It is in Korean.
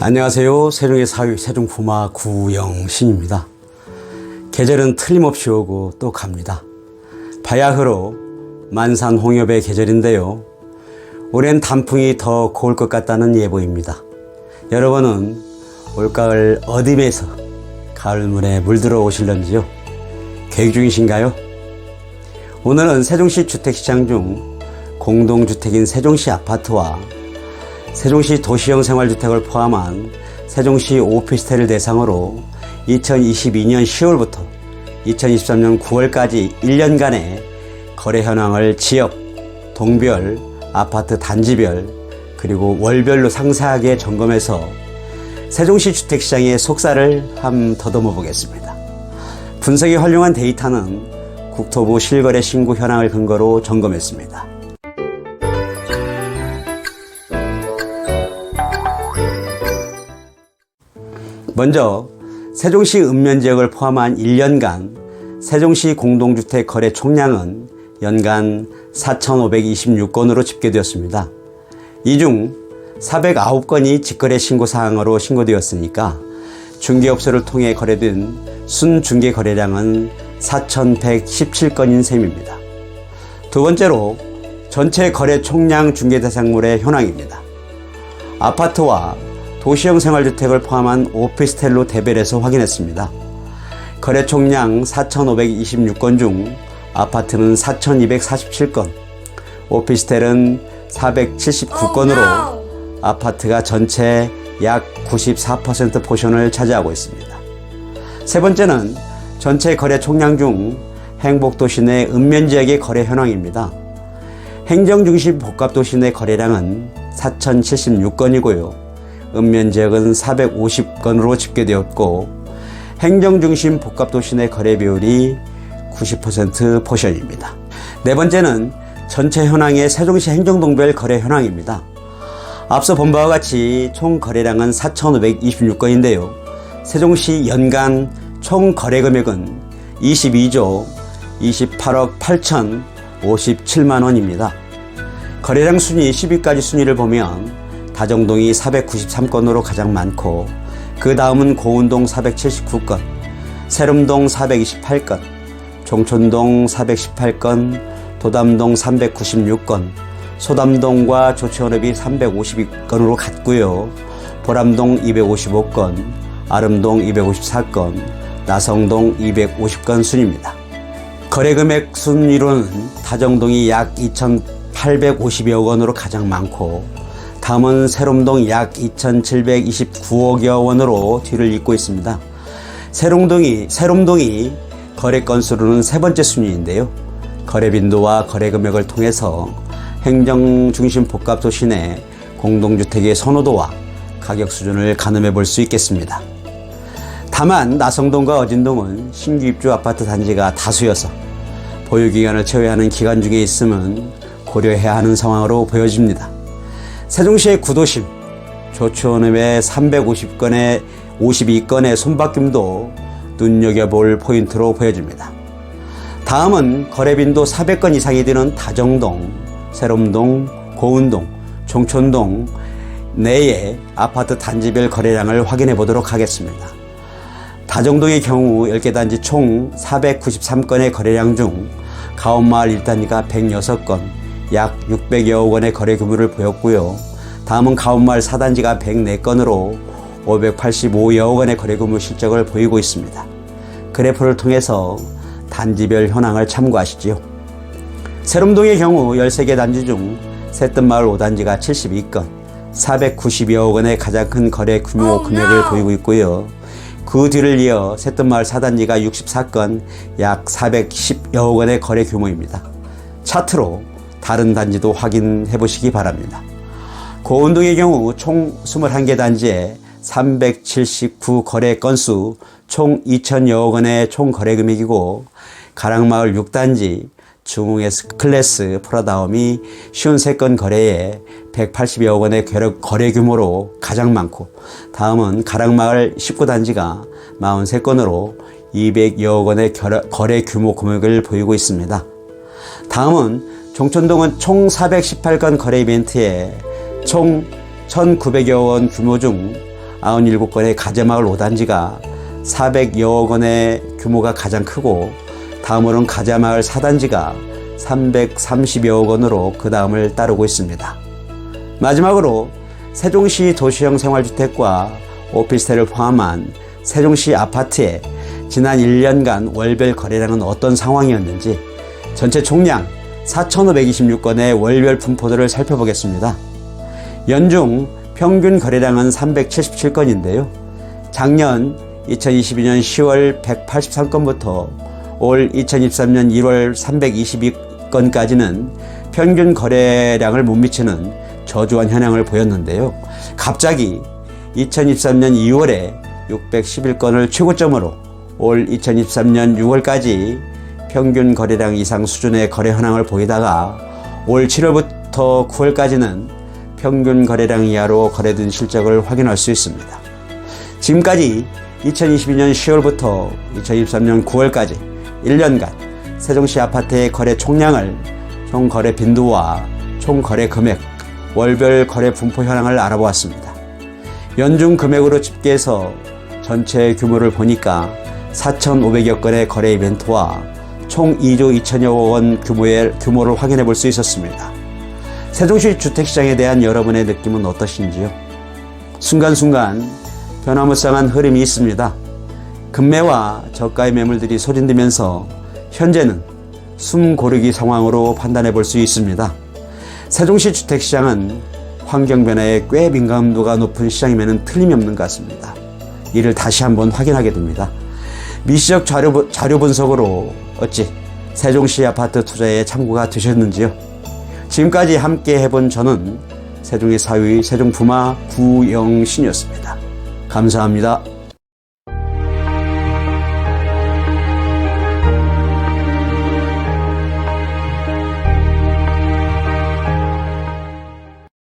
안녕하세요. 세종의 사위 세종포마 구영신입니다. 계절은 틀림없이 오고 또 갑니다. 바야흐로 만산홍엽의 계절인데요. 올해는 단풍이 더 고울 것 같다는 예보입니다. 여러분은 올가을 어디에서 가을물에 물들어 오실런지요? 계획 중이신가요? 오늘은 세종시 주택시장 중 공동주택인 세종시 아파트와 세종시 도시형 생활주택을 포함한 세종시 오피스텔을 대상으로 2022년 10월부터 2023년 9월까지 1년간의 거래 현황을 지역, 동별, 아파트 단지별, 그리고 월별로 상세하게 점검해서 세종시 주택시장의 속살을 한번 더듬어 보겠습니다. 분석이 훌륭한 데이터는 국토부 실거래 신고 현황을 근거로 점검했습니다. 먼저 세종시 읍면지역을 포함한 1년간 세종시 공동주택 거래 총량은 연간 4,526건으로 집계되었습니다. 이 중 409건이 직거래 신고사항으로 신고되었으니까 중개업소를 통해 거래된 순중개 거래량은 4,117건인 셈입니다. 두 번째로 전체 거래 총량 중개 대상물의 현황입니다. 아파트와 도시형 생활주택을 포함한 오피스텔로 대별해서 확인했습니다. 거래 총량 4,526건 중 아파트는 4,247건, 오피스텔은 479건으로 아파트가 전체 약 94% 포션을 차지하고 있습니다. 세 번째는 전체 거래 총량 중 행복도시 내 읍면지역의 거래 현황입니다. 행정중심 복합도시 내 거래량은 4,076건이고요. 읍면지역은 450건으로 집계되었고 행정중심 복합도시 내 거래 비율이 90% 포션입니다. 네 번째는 전체 현황의 세종시 행정동별 거래 현황입니다. 앞서 본 바와 같이 총 거래량은 4,526건인데요. 세종시 연간 총 거래 금액은 22조 28억 8,057만 원입니다. 거래량 순위 10위까지 순위를 보면 다정동이 493건으로 가장 많고 그 다음은 고운동 479건, 세름동 428건, 종촌동 418건, 도담동 396건, 소담동과 조치원읍이 352건으로 같고요. 보람동 255건, 아름동 254건, 나성동 250건 순입니다. 거래금액 순위로는 다정동이 약 2,850여 원으로 가장 많고 다음은 세롬동 약 2,729억여 원으로 뒤를 잇고 있습니다. 세롬동이 거래 건수로는 세 번째 순위인데요. 거래 빈도와 거래 금액을 통해서 행정중심 복합도시 내 공동주택의 선호도와 가격 수준을 가늠해 볼 수 있겠습니다. 다만 나성동과 어진동은 신규 입주 아파트 단지가 다수여서 보유기간을 채워야 하는 기간 중에 있음은 고려해야 하는 상황으로 보여집니다. 세종시의 구도심, 조치원읍의 352건의 손바뀜도 눈여겨볼 포인트로 보여집니다. 다음은 거래빈도 400건 이상이 되는 다정동, 세롬동, 고운동, 종촌동 내의 아파트 단지별 거래량을 확인해 보도록 하겠습니다. 다정동의 경우 10개 단지 총 493건의 거래량 중 가온마을 1단지가 106건, 약 600여억 원의 거래 규모를 보였고요. 다음은 가온마을 4단지가 104건으로 585여억 원의 거래 규모 실적을 보이고 있습니다. 그래프를 통해서 단지별 현황을 참고하시지요. 세롬동의 경우 13개 단지 중 새뜸마을 5단지가 72건, 490여억 원의 가장 큰 거래 규모 금액을 보이고 있고요. 그 뒤를 이어 새뜸마을 4단지가 64건, 약 410여억 원의 거래 규모입니다. 차트로 다른 단지도 확인해 보시기 바랍니다. 고운동의 경우 총 21개 단지에 379 거래 건수 총 2,000여억 원의 총 거래 금액이고 가락마을 6단지 중흥 S클래스 프라다움이 53건 거래에 180여억 원의 거래 규모로 가장 많고 다음은 가락마을 19단지가 43건으로 200여억 원의 거래 규모 금액을 보이고 있습니다. 다음은 종촌동은 총 418건 거래 이벤트에 총 1,900여 원 규모 중 97건의 가재마을 5단지가 400여억 원의 규모가 가장 크고, 다음으로는 가재마을 4단지가 330여억 원으로 그 다음을 따르고 있습니다. 마지막으로 세종시 도시형 생활주택과 오피스텔을 포함한 세종시 아파트의 지난 1년간 월별 거래량은 어떤 상황이었는지 전체 총량 4,526건의 월별 분포도를 살펴보겠습니다. 연중 평균 거래량은 377건인데요. 작년 2022년 10월 183건부터 올 2023년 1월 322건까지는 평균 거래량을 못 미치는 저조한 현황을 보였는데요. 갑자기 2023년 2월에 611건을 최고점으로 올 2023년 6월까지 평균 거래량 이상 수준의 거래 현황을 보이다가 올 7월부터 9월까지는 평균 거래량 이하로 거래된 실적을 확인할 수 있습니다. 지금까지 2022년 10월부터 2023년 9월까지 1년간 세종시 아파트의 거래 총량을 총 거래 빈도와 총 거래 금액, 월별 거래 분포 현황을 알아보았습니다. 연중 금액으로 집계해서 전체 규모를 보니까 4,500여 건의 거래 이벤트와 총 2조 2천여 원 규모를 확인해 볼 수 있었습니다. 세종시 주택시장에 대한 여러분의 느낌은 어떠신지요? 순간순간 변화무쌍한 흐름이 있습니다. 급매와 저가의 매물들이 소진되면서 현재는 숨 고르기 상황으로 판단해 볼 수 있습니다. 세종시 주택시장은 환경 변화에 꽤 민감도가 높은 시장임에는 틀림이 없는 것 같습니다. 이를 다시 한번 확인하게 됩니다. 미시적 자료 분석으로 어찌 세종시 아파트 투자에 참고가 되셨는지요? 지금까지 함께 해본 저는 세종의 사위 세종부마 구영신이었습니다. 감사합니다.